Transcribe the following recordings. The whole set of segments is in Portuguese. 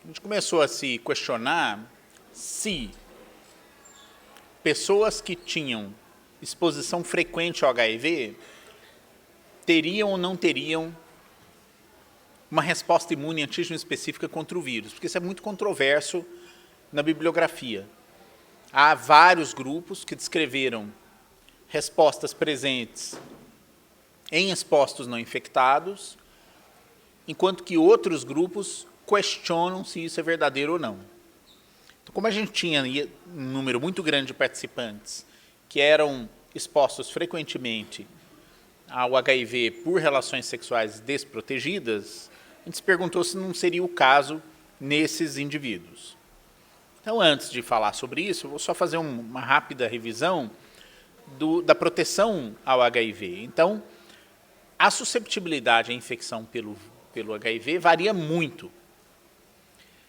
A gente começou a se questionar se pessoas que tinham exposição frequente ao HIV teriam ou não teriam uma resposta imune antígeno específica contra o vírus, porque isso é muito controverso na bibliografia. Há vários grupos que descreveram respostas presentes em expostos não infectados, enquanto que outros grupos questionam se isso é verdadeiro ou não. Então, como a gente tinha um número muito grande de participantes que eram expostos frequentemente ao HIV por relações sexuais desprotegidas, a gente se perguntou se não seria o caso nesses indivíduos. Então, antes de falar sobre isso, eu vou só fazer uma rápida revisão da proteção ao HIV. Então, a susceptibilidade à infecção pelo HIV varia muito.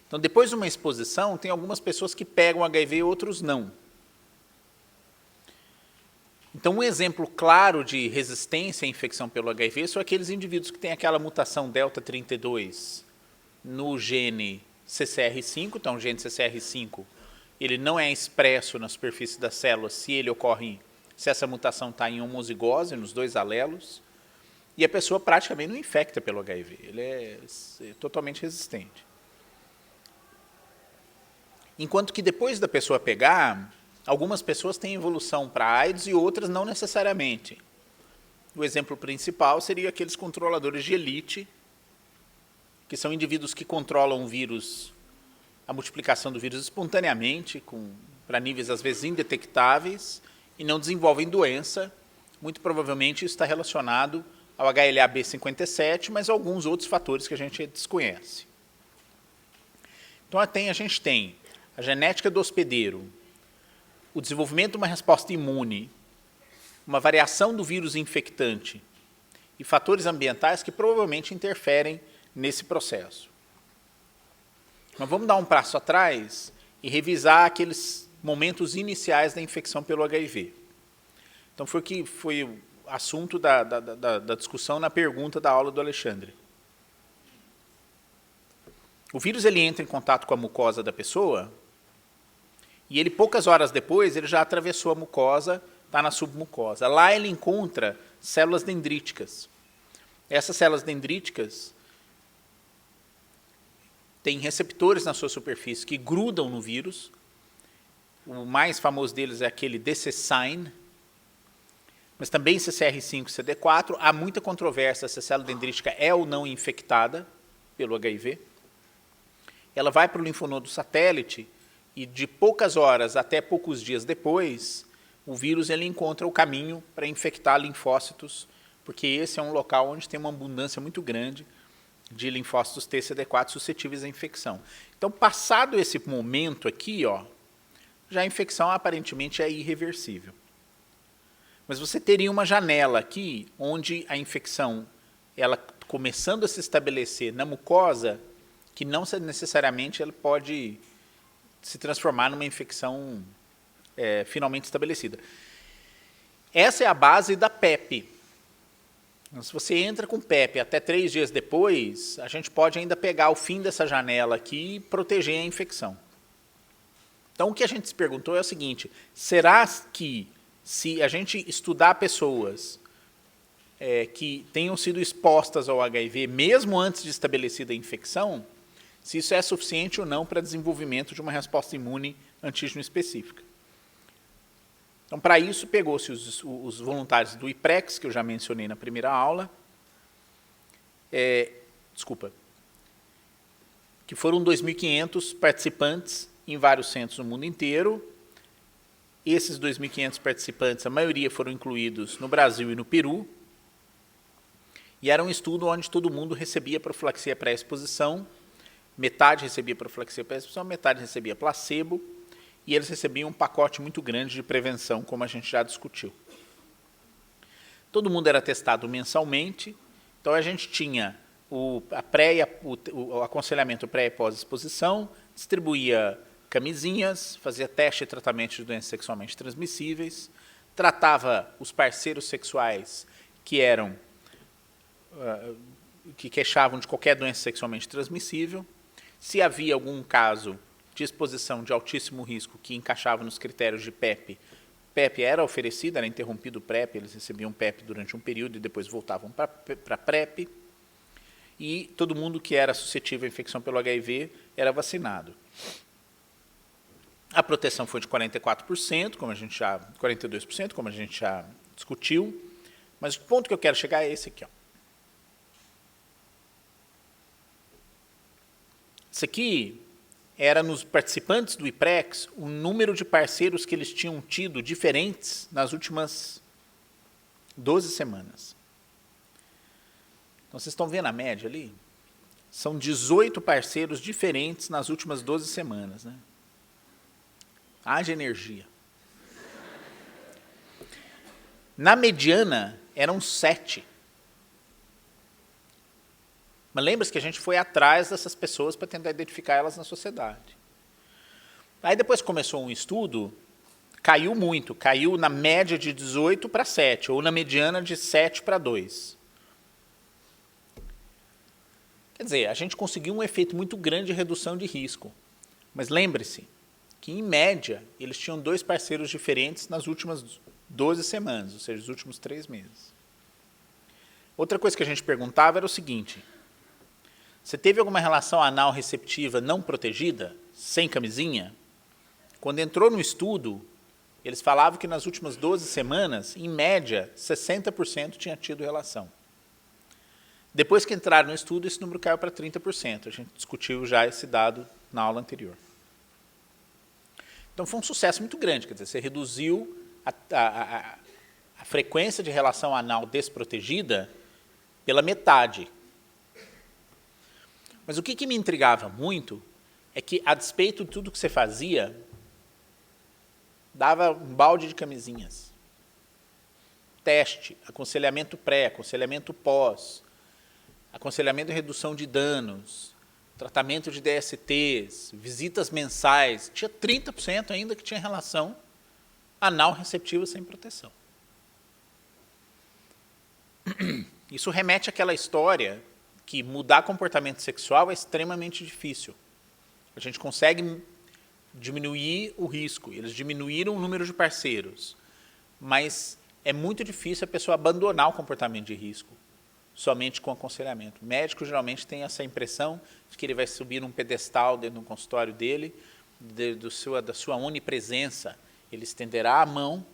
Então, depois de uma exposição, tem algumas pessoas que pegam HIV e outros não. Então, um exemplo claro de resistência à infecção pelo HIV são aqueles indivíduos que têm aquela mutação delta 32 no gene CCR5. Então, o gene CCR5 ele não é expresso na superfície das células se essa mutação está em homozigose, nos dois alelos, e a pessoa praticamente não infecta pelo HIV, ele é totalmente resistente. Enquanto que depois da pessoa pegar, algumas pessoas têm evolução para AIDS e outras não necessariamente. O exemplo principal seria aqueles controladores de elite, que são indivíduos que controlam o vírus, a multiplicação do vírus espontaneamente, para níveis às vezes indetectáveis, e não desenvolvem doença. Muito provavelmente isso está relacionado ao HLA-B57, mas a alguns outros fatores que a gente desconhece. Então a gente tem a genética do hospedeiro, o desenvolvimento de uma resposta imune, uma variação do vírus infectante e fatores ambientais que provavelmente interferem nesse processo. Mas vamos dar um passo atrás e revisar aqueles momentos iniciais da infecção pelo HIV. Então foi o assunto da discussão na pergunta da aula do Alexandre. O vírus ele entra em contato com a mucosa da pessoa e ele, poucas horas depois, ele já atravessou a mucosa, está na submucosa. Lá ele encontra células dendríticas. Essas células dendríticas têm receptores na sua superfície que grudam no vírus. O mais famoso deles é aquele DC-SINE, mas também CCR5 e CD4. Há muita controvérsia se a célula dendrítica é ou não infectada pelo HIV. Ela vai para o linfonodo satélite e de poucas horas até poucos dias depois, o vírus ele encontra o caminho para infectar linfócitos, porque esse é um local onde tem uma abundância muito grande de linfócitos TCD4 suscetíveis à infecção. Então, passado esse momento aqui, já a infecção aparentemente é irreversível. Mas você teria uma janela aqui, onde a infecção, ela começando a se estabelecer na mucosa, que não necessariamente ela pode se transformar numa infecção finalmente estabelecida. Essa é a base da PEP. Então, se você entra com PEP até 3 dias depois, a gente pode ainda pegar o fim dessa janela aqui e proteger a infecção. Então, o que a gente se perguntou é o seguinte: será que, se a gente estudar pessoas que tenham sido expostas ao HIV, mesmo antes de estabelecida a infecção, se isso é suficiente ou não para desenvolvimento de uma resposta imune antígeno específica? Então, para isso, pegou-se os voluntários do IPREX, que eu já mencionei na primeira aula, que foram 2.500 participantes em vários centros no mundo inteiro. Esses 2.500 participantes, a maioria foram incluídos no Brasil e no Peru, e era um estudo onde todo mundo recebia profilaxia pré-exposição, metade recebia profilaxia pré-exposição, metade recebia placebo, e eles recebiam um pacote muito grande de prevenção, como a gente já discutiu. Todo mundo era testado mensalmente, então a gente tinha o aconselhamento pré e pós-exposição, distribuía camisinhas, fazia teste e tratamento de doenças sexualmente transmissíveis, tratava os parceiros sexuais que queixavam de qualquer doença sexualmente transmissível, Se havia algum caso de exposição de altíssimo risco que encaixava nos critérios de PEP, PEP era oferecido, era interrompido o PrEP, eles recebiam PEP durante um período e depois voltavam para PrEP. E todo mundo que era suscetível à infecção pelo HIV era vacinado. A proteção foi de 44%, 42%, como a gente já discutiu. Mas o ponto que eu quero chegar é esse aqui. Ó. Isso aqui era nos participantes do IPREX o número de parceiros que eles tinham tido diferentes nas últimas 12 semanas. Então, vocês estão vendo a média ali? São 18 parceiros diferentes nas últimas 12 semanas. Né? Haja energia. Na mediana, eram 7. Mas lembra-se que a gente foi atrás dessas pessoas para tentar identificar elas na sociedade. Aí depois começou um estudo, caiu muito, caiu na média de 18 para 7, ou na mediana de 7 para 2. Quer dizer, a gente conseguiu um efeito muito grande de redução de risco. Mas lembre-se que, em média, eles tinham 2 parceiros diferentes nas últimas 12 semanas, ou seja, os últimos 3 meses. Outra coisa que a gente perguntava era o seguinte: você teve alguma relação anal receptiva não protegida, sem camisinha? Quando entrou no estudo, eles falavam que nas últimas 12 semanas, em média, 60% tinha tido relação. Depois que entraram no estudo, esse número caiu para 30%. A gente discutiu já esse dado na aula anterior. Então, foi um sucesso muito grande. Quer dizer, você reduziu a frequência de relação anal desprotegida pela metade. Mas o que me intrigava muito é que, a despeito de tudo que você fazia, dava um balde de camisinhas. Teste, aconselhamento pré, aconselhamento pós, aconselhamento de redução de danos, tratamento de DSTs, visitas mensais. Tinha 30% ainda que tinha relação anal receptiva sem proteção. Isso remete àquela história que mudar comportamento sexual é extremamente difícil. A gente consegue diminuir o risco, eles diminuíram o número de parceiros, mas é muito difícil a pessoa abandonar o comportamento de risco, somente com aconselhamento. O médico geralmente tem essa impressão de que ele vai subir num pedestal dentro do consultório dele, da sua onipresença, ele estenderá a mão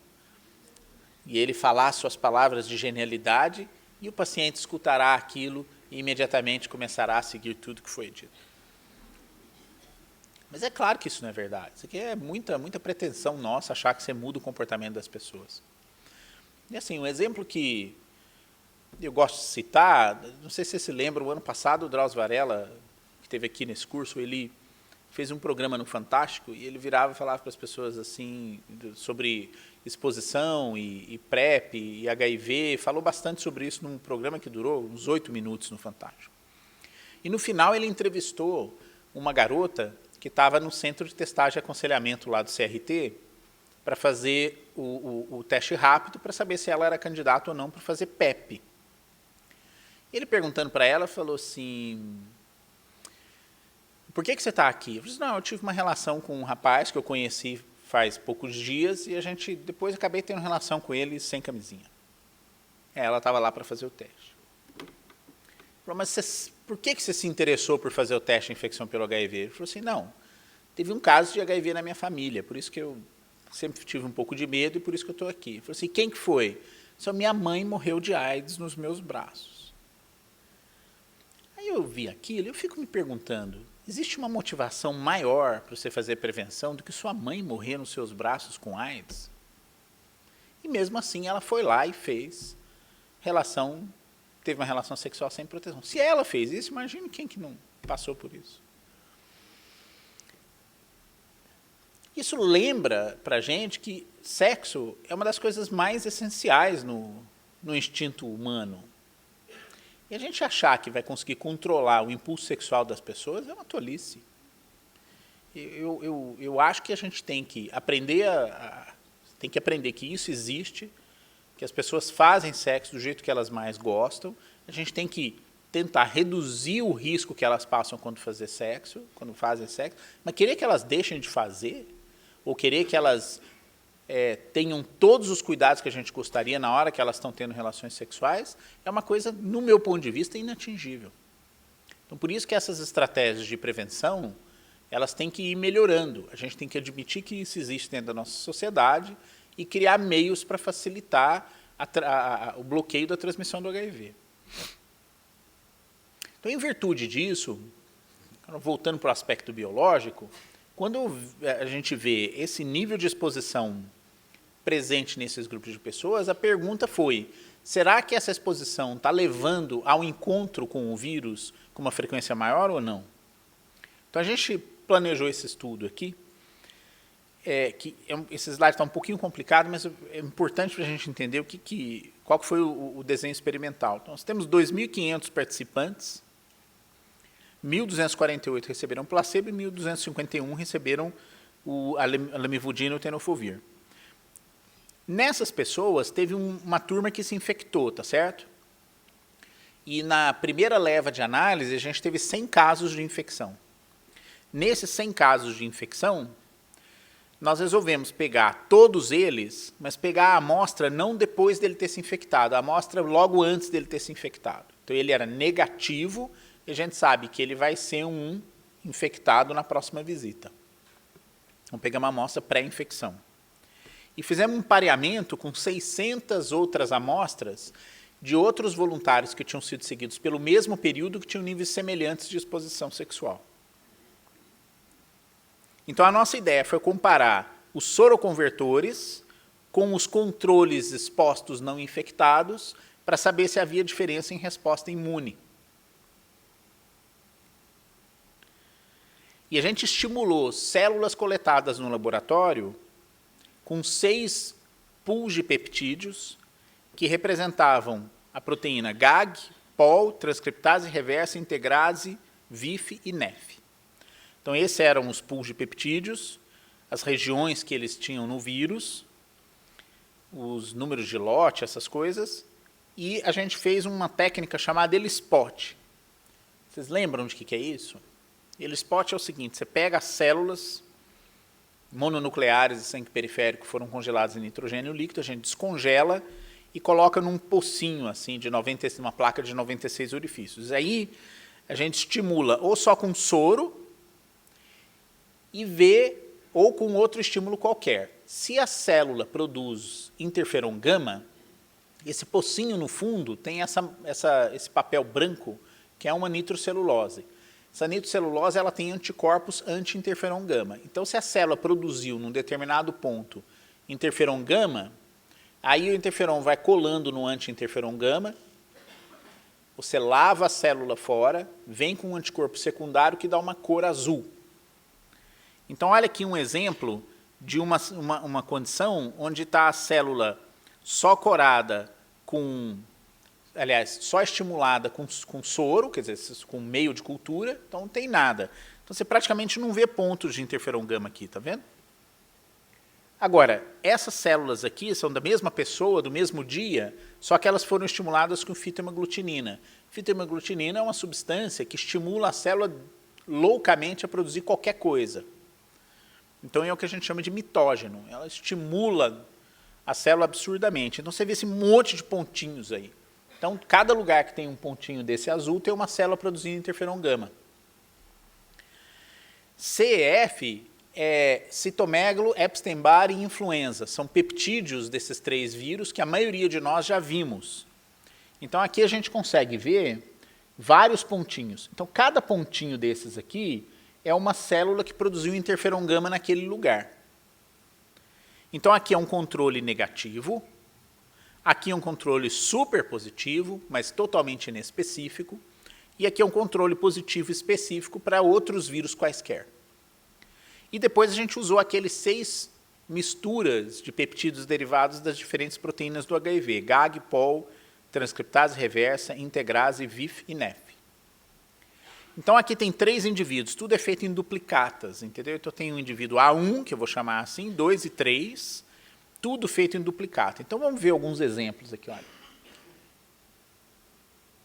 e ele falar suas palavras de genialidade e o paciente escutará aquilo e imediatamente começará a seguir tudo que foi dito. Mas é claro que isso não é verdade. Isso aqui é muita pretensão nossa, achar que você muda o comportamento das pessoas. E assim, um exemplo que eu gosto de citar, não sei se você se lembra, o ano passado o Drauzio Varela, que esteve aqui nesse curso, ele fez um programa no Fantástico e ele virava e falava para as pessoas assim, sobre exposição e PrEP e HIV, falou bastante sobre isso num programa que durou uns 8 minutos no Fantástico. E no final ele entrevistou uma garota que estava no centro de testagem e aconselhamento lá do CRT para fazer o teste rápido para saber se ela era candidata ou não para fazer PEP. Ele perguntando para ela, falou assim: por que você está aqui? Eu disse: não, eu tive uma relação com um rapaz que eu conheci faz poucos dias e depois acabei tendo relação com ele sem camisinha. Ela estava lá para fazer o teste. Falou: mas por que você se interessou por fazer o teste de infecção pelo HIV? Ele falou assim: não, teve um caso de HIV na minha família, por isso que eu sempre tive um pouco de medo e por isso que eu estou aqui. Ele falou assim: quem que foi? Só minha mãe morreu de AIDS nos meus braços. Aí eu vi aquilo e eu fico me perguntando, existe uma motivação maior para você fazer prevenção do que sua mãe morrer nos seus braços com AIDS? E mesmo assim ela foi lá e fez teve uma relação sexual sem proteção. Se ela fez isso, imagine quem que não passou por isso. Isso lembra para a gente que sexo é uma das coisas mais essenciais no instinto humano. E a gente achar que vai conseguir controlar o impulso sexual das pessoas é uma tolice. Eu acho que a gente tem que aprender que isso existe, que as pessoas fazem sexo do jeito que elas mais gostam. A gente tem que tentar reduzir o risco que elas passam quando fazem sexo, mas querer que elas deixem de fazer, ou querer que elas tenham todos os cuidados que a gente gostaria na hora que elas estão tendo relações sexuais, é uma coisa, no meu ponto de vista, inatingível. Então, por isso que essas estratégias de prevenção, elas têm que ir melhorando. A gente tem que admitir que isso existe dentro da nossa sociedade e criar meios para facilitar o bloqueio da transmissão do HIV. Então, em virtude disso, voltando para o aspecto biológico, quando a gente vê esse nível de exposição presente nesses grupos de pessoas, a pergunta foi, será que essa exposição está levando ao encontro com o vírus com uma frequência maior ou não? Então, a gente planejou esse estudo aqui, esse slide está um pouquinho complicado, mas é importante para a gente entender qual que foi o desenho experimental. Então, nós temos 2.500 participantes, 1.248 receberam placebo e 1.251 receberam a lamivudina e o tenofovir. Nessas pessoas, teve uma turma que se infectou, tá certo? E na primeira leva de análise, a gente teve 100 casos de infecção. Nesses 100 casos de infecção, nós resolvemos pegar todos eles, mas pegar a amostra não depois dele ter se infectado, a amostra logo antes dele ter se infectado. Então, ele era negativo, e a gente sabe que ele vai ser um infectado na próxima visita. Então, pegamos uma amostra pré-infecção. E fizemos um pareamento com 600 outras amostras de outros voluntários que tinham sido seguidos pelo mesmo período que tinham níveis semelhantes de exposição sexual. Então, a nossa ideia foi comparar os soroconvertores com os controles expostos não infectados para saber se havia diferença em resposta imune. E a gente estimulou células coletadas no laboratório com 6 pools de peptídeos que representavam a proteína GAG, POL, transcriptase reversa, integrase, VIF e NEF. Então, esses eram os pools de peptídeos, as regiões que eles tinham no vírus, os números de lote, essas coisas, e a gente fez uma técnica chamada ELISpot. Vocês lembram de que é isso? ELISpot é o seguinte, você pega as células mononucleares de sangue periférico que foram congeladas em nitrogênio líquido, a gente descongela e coloca num pocinho assim, uma placa de 96 orifícios. Aí a gente estimula ou só com soro e vê ou com outro estímulo qualquer. Se a célula produz interferon gama, esse pocinho no fundo tem esse papel branco, que é uma nitrocelulose. Essa nitrocelulose ela tem anticorpos anti-interferon gama. Então, se a célula produziu, num determinado ponto, interferon gama, aí o interferon vai colando no anti-interferon gama, você lava a célula fora, vem com um anticorpo secundário que dá uma cor azul. Então, olha aqui um exemplo de uma condição onde está a célula só corada só estimulada com soro, quer dizer, com meio de cultura, então não tem nada. Então, você praticamente não vê pontos de interferon gama aqui, tá vendo? Agora, essas células aqui são da mesma pessoa, do mesmo dia, só que elas foram estimuladas com fitohemaglutinina. Fitohemaglutinina é uma substância que estimula a célula loucamente a produzir qualquer coisa. Então, é o que a gente chama de mitógeno. Ela estimula a célula absurdamente. Então, você vê esse monte de pontinhos aí. Então, cada lugar que tem um pontinho desse azul tem uma célula produzindo interferon gama. CEF é citomegalo, Epstein-Barr e influenza. São peptídeos desses 3 vírus que a maioria de nós já vimos. Então, aqui a gente consegue ver vários pontinhos. Então, cada pontinho desses aqui é uma célula que produziu interferon gama naquele lugar. Então, aqui é um controle negativo, aqui é um controle super positivo, mas totalmente inespecífico, e aqui é um controle positivo específico para outros vírus quaisquer. E depois a gente usou aqueles 6 misturas de peptídeos derivados das diferentes proteínas do HIV, GAG, POL, transcriptase reversa, integrase, VIF e NEF. Então, aqui tem 3 indivíduos, tudo é feito em duplicatas, entendeu? Então, tem o indivíduo A1, que eu vou chamar assim, 2 e 3, tudo feito em duplicata. Então, vamos ver alguns exemplos aqui. Olha.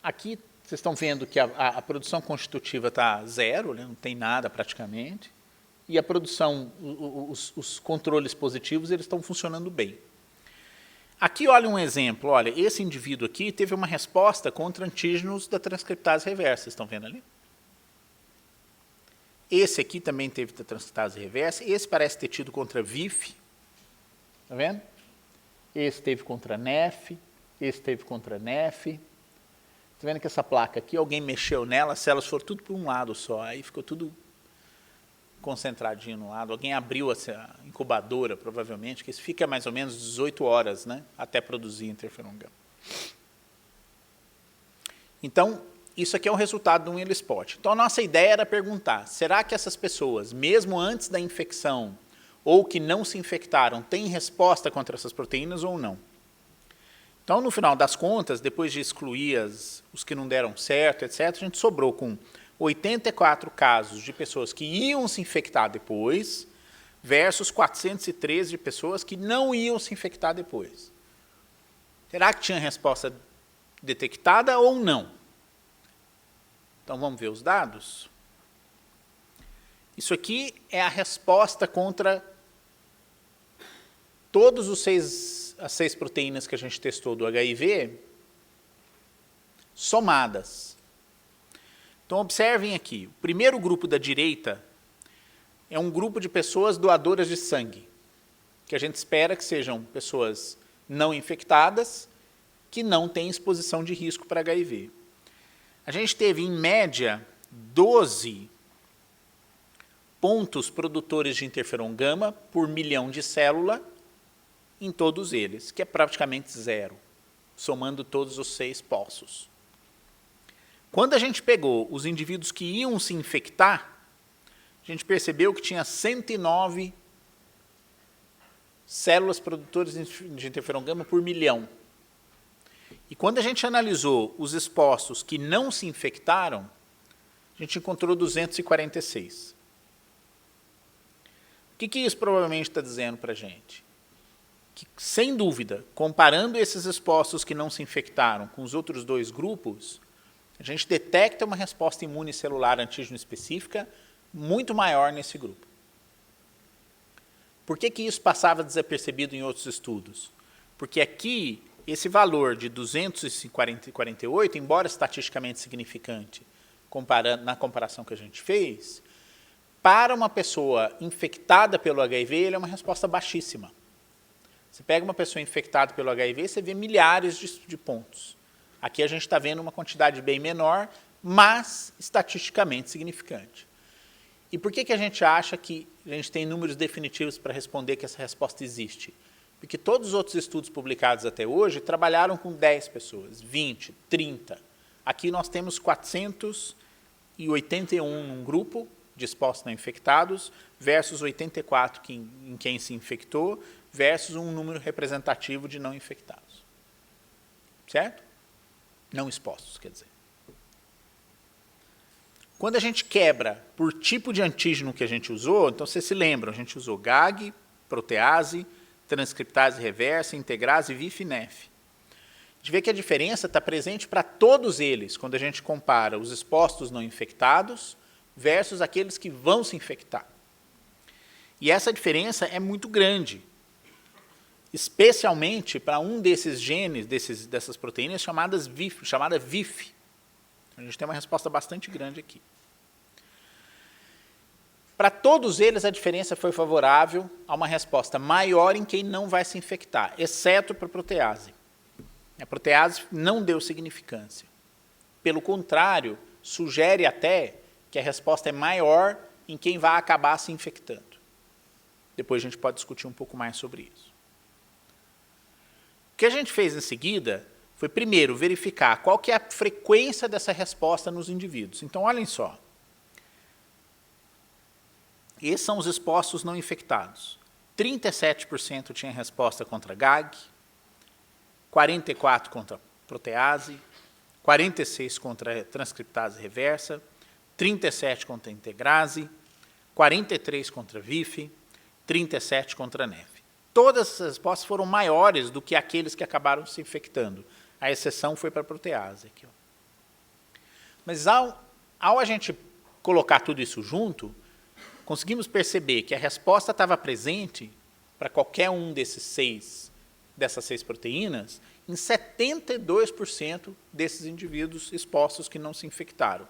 Aqui Vocês estão vendo que a produção constitutiva está zero, né? Não tem nada praticamente. E a produção, os controles positivos, eles estão funcionando bem. Aqui, olha um exemplo. Olha, esse indivíduo aqui teve uma resposta contra antígenos da transcriptase reversa. Estão vendo ali? Esse aqui também teve da transcriptase reversa. Esse parece ter tido contra VIF. Está vendo? Esse teve contra NEF. Esse teve contra NEF. Está vendo que essa placa aqui, alguém mexeu nela, as células foram tudo para um lado só. Aí ficou tudo concentradinho no lado. Alguém abriu essa incubadora, provavelmente, que isso fica mais ou menos 18 horas, né, até produzir interferon gama. Então, isso aqui é o resultado de um ELISpot. Então, a nossa ideia era perguntar, será que essas pessoas, mesmo antes da infecção, ou que não se infectaram, têm resposta contra essas proteínas ou não? Então, no final das contas, depois de excluir os que não deram certo, etc., a gente sobrou com 84 casos de pessoas que iam se infectar depois, versus 413 de pessoas que não iam se infectar depois. Será que tinha resposta detectada ou não? Então, vamos ver os dados? Isso aqui é a resposta contra todos as 6 proteínas que a gente testou do HIV, somadas. Então, observem aqui, o primeiro grupo da direita é um grupo de pessoas doadoras de sangue, que a gente espera que sejam pessoas não infectadas, que não têm exposição de risco para HIV. A gente teve, em média, 12 pontos produtores de interferon gama por milhão de célula em todos eles, que é praticamente zero, somando todos os 6 poços. Quando a gente pegou os indivíduos que iam se infectar, a gente percebeu que tinha 109 células produtoras de interferon gama por milhão. E quando a gente analisou os expostos que não se infectaram, a gente encontrou 246. O que isso provavelmente está dizendo para a gente? Que, sem dúvida, comparando esses expostos que não se infectaram com os outros 2 grupos, a gente detecta uma resposta imune celular antígeno específica muito maior nesse grupo. Por que isso passava desapercebido em outros estudos? Porque aqui, esse valor de 248, embora estatisticamente significante, na comparação que a gente fez, para uma pessoa infectada pelo HIV, ele é uma resposta baixíssima. Você pega uma pessoa infectada pelo HIV, você vê milhares de pontos. Aqui a gente está vendo uma quantidade bem menor, mas estatisticamente significante. E por que a gente acha que a gente tem números definitivos para responder que essa resposta existe? Porque todos os outros estudos publicados até hoje trabalharam com 10 pessoas, 20, 30. Aqui nós temos 481 num grupo de expostos não infectados, versus 84 em quem se infectou, versus um número representativo de não infectados. Certo? Não expostos, quer dizer. Quando a gente quebra por tipo de antígeno que a gente usou, então vocês se lembram, a gente usou GAG, protease, transcriptase reversa, integrase, VIF e NEF. A gente vê que a diferença está presente para todos eles, quando a gente compara os expostos não infectados versus aqueles que vão se infectar. E essa diferença é muito grande, especialmente para um desses genes, dessas proteínas chamada VIF. A gente tem uma resposta bastante grande aqui. Para todos eles, a diferença foi favorável a uma resposta maior em quem não vai se infectar, exceto para a protease. A protease não deu significância. Pelo contrário, sugere até que a resposta é maior em quem vai acabar se infectando. Depois a gente pode discutir um pouco mais sobre isso. O que a gente fez em seguida foi, primeiro, verificar qual que é a frequência dessa resposta nos indivíduos. Então, olhem só. Esses são os expostos não infectados. 37% tinha resposta contra GAG, 44% contra protease, 46% contra transcriptase reversa, 37% contra integrase, 43% contra VIF, 37% contra NEF. Todas essas respostas foram maiores do que aqueles que acabaram se infectando. A exceção foi para a protease. Aqui, ó. Mas ao a gente colocar tudo isso junto, conseguimos perceber que a resposta estava presente para qualquer um dessas seis proteínas em 72% desses indivíduos expostos que não se infectaram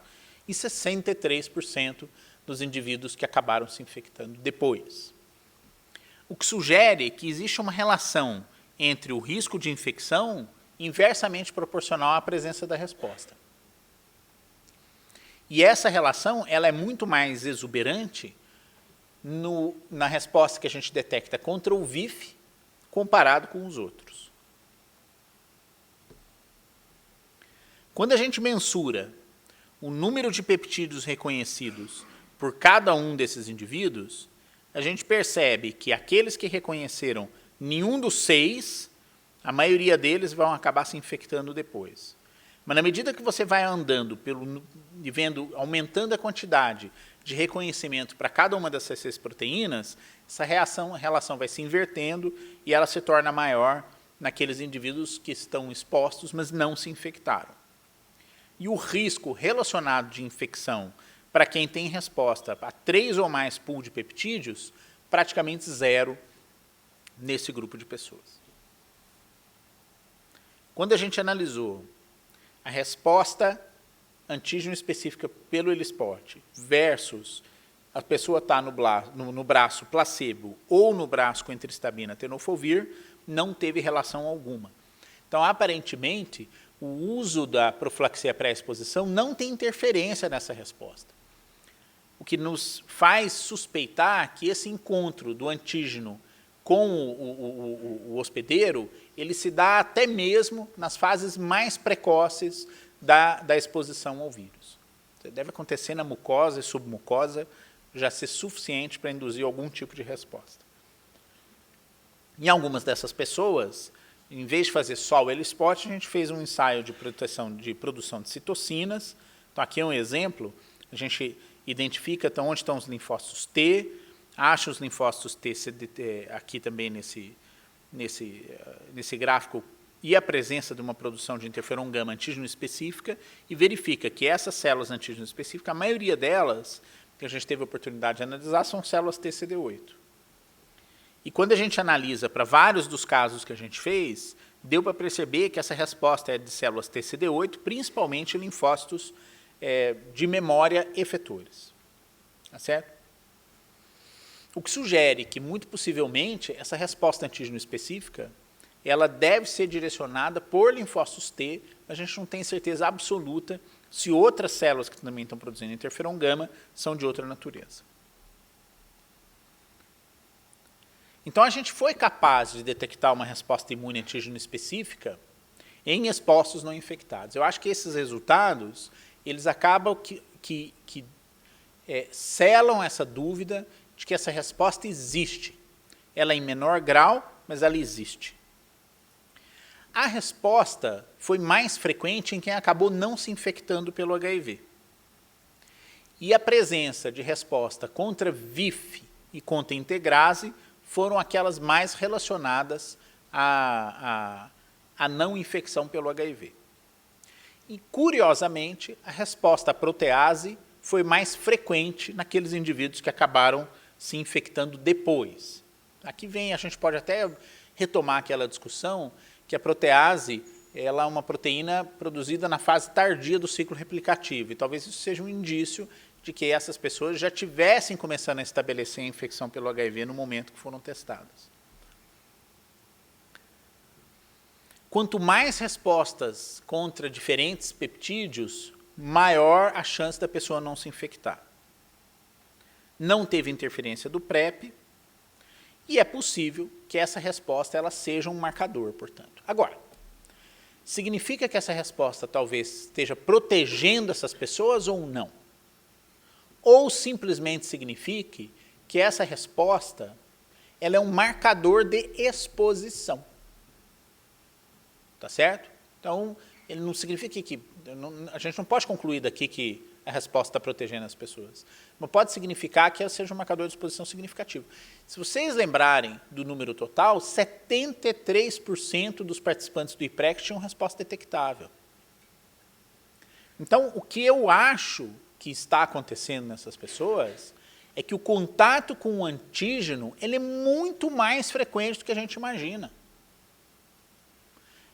e 63% dos indivíduos que acabaram se infectando depois. O que sugere que existe uma relação entre o risco de infecção inversamente proporcional à presença da resposta. E essa relação ela é muito mais exuberante na resposta que a gente detecta contra o VIF comparado com os outros. Quando a gente mensura o número de peptídeos reconhecidos por cada um desses indivíduos, a gente percebe que aqueles que reconheceram nenhum dos 6, a maioria deles vão acabar se infectando depois. Mas na medida que você vai andando e vendo, aumentando a quantidade de reconhecimento para cada uma dessas 6 proteínas, essa relação vai se invertendo e ela se torna maior naqueles indivíduos que estão expostos, mas não se infectaram. E o risco relacionado de infecção para quem tem resposta a 3 ou mais pool de peptídeos, praticamente zero nesse grupo de pessoas. Quando a gente analisou a resposta antígeno específica pelo ELISpot versus a pessoa está no braço placebo ou no braço com entristabina tenofovir, não teve relação alguma. Então, aparentemente, o uso da profilaxia pré-exposição não tem interferência nessa resposta. O que nos faz suspeitar que esse encontro do antígeno com o hospedeiro, ele se dá até mesmo nas fases mais precoces da exposição ao vírus. Deve acontecer na mucosa e submucosa, já ser suficiente para induzir algum tipo de resposta. Em algumas dessas pessoas, em vez de fazer só o ELISpot, a gente fez um ensaio de produção de citocinas. Então, aqui é um exemplo, a gente identifica então, onde estão os linfócitos T, acha os linfócitos T aqui também nesse gráfico e a presença de uma produção de interferon gama antígeno específica e verifica que essas células antígeno específicas, a maioria delas, que a gente teve a oportunidade de analisar, são células TCD8. E quando a gente analisa para vários dos casos que a gente fez, deu para perceber que essa resposta é de células TCD8, principalmente linfócitos de memória efetores. Tá certo? O que sugere que, muito possivelmente, essa resposta antígeno específica ela deve ser direcionada por linfócitos T, mas a gente não tem certeza absoluta se outras células que também estão produzindo interferon gama são de outra natureza. Então, a gente foi capaz de detectar uma resposta imune antígeno específica em expostos não infectados. Eu acho que esses resultados, eles acabam que selam essa dúvida de que essa resposta existe. Ela é em menor grau, mas ela existe. A resposta foi mais frequente em quem acabou não se infectando pelo HIV. E a presença de resposta contra VIF e contra integrase foram aquelas mais relacionadas à não infecção pelo HIV. E, curiosamente, a resposta à protease foi mais frequente naqueles indivíduos que acabaram se infectando depois. Aqui a gente pode até retomar aquela discussão que a protease ela é uma proteína produzida na fase tardia do ciclo replicativo, e talvez isso seja um indício de que essas pessoas já tivessem começando a estabelecer a infecção pelo HIV no momento que foram testadas. Quanto mais respostas contra diferentes peptídeos, maior a chance da pessoa não se infectar. Não teve interferência do PrEP, e é possível que essa resposta ela seja um marcador, portanto. Agora, significa que essa resposta talvez esteja protegendo essas pessoas ou não? Ou simplesmente signifique que essa resposta ela é um marcador de exposição. Tá certo? Então, ele não significa que a gente não pode concluir daqui que a resposta está protegendo as pessoas. Mas pode significar que ela seja um marcador de exposição significativo. Se vocês lembrarem do número total, 73% dos participantes do IPREC tinham resposta detectável. Então, o que eu acho que está acontecendo nessas pessoas é que o contato com o antígeno ele é muito mais frequente do que a gente imagina.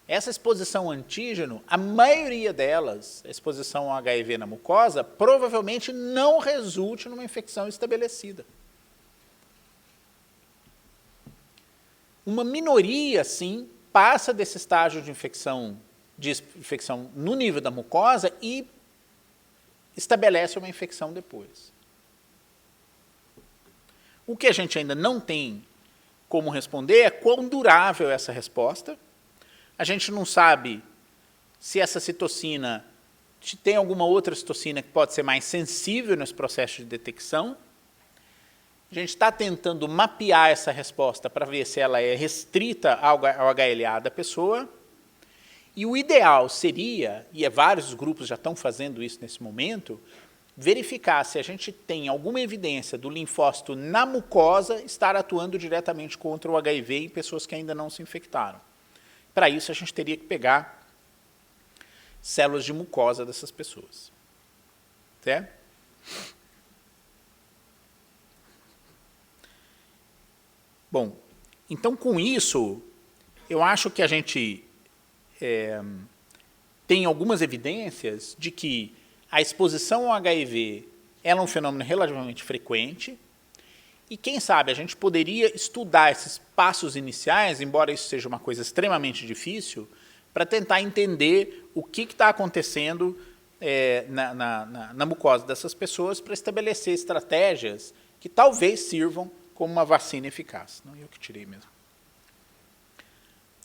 Essa exposição ao antígeno, a maioria delas, a exposição ao HIV na mucosa, provavelmente não resulte numa infecção estabelecida. Uma minoria, sim, passa desse estágio de infecção no nível da mucosa e estabelece uma infecção depois. O que a gente ainda não tem como responder é quão durável é essa resposta. A gente não sabe se essa citocina tem alguma outra citocina que pode ser mais sensível nesse processo de detecção. A gente está tentando mapear essa resposta para ver se ela é restrita ao HLA da pessoa. E o ideal seria, e vários grupos já estão fazendo isso nesse momento, verificar se a gente tem alguma evidência do linfócito na mucosa estar atuando diretamente contra o HIV em pessoas que ainda não se infectaram. Para isso, a gente teria que pegar células de mucosa dessas pessoas. Certo? Bom, então, com isso, eu acho que a gente tem algumas evidências de que a exposição ao HIV é um fenômeno relativamente frequente e, quem sabe, a gente poderia estudar esses passos iniciais, embora isso seja uma coisa extremamente difícil, para tentar entender o que está acontecendo na mucosa dessas pessoas para estabelecer estratégias que talvez sirvam como uma vacina eficaz. Não, eu que tirei mesmo.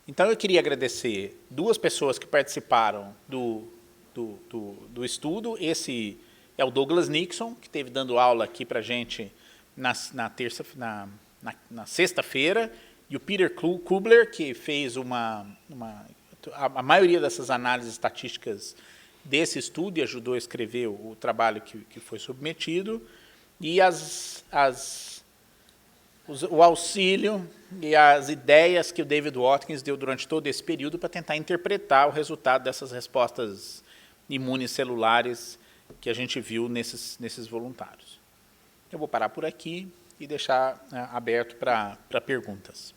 Então, eu queria agradecer 2 pessoas que participaram do estudo. Esse é o Douglas Nixon, que esteve dando aula aqui para a gente na sexta-feira, e o Peter Kubler, que fez a maioria dessas análises estatísticas desse estudo e ajudou a escrever o trabalho que foi submetido, e o auxílio e as ideias que o David Watkins deu durante todo esse período para tentar interpretar o resultado dessas respostas imunes celulares que a gente viu nesses voluntários. Eu vou parar por aqui e deixar aberto para perguntas.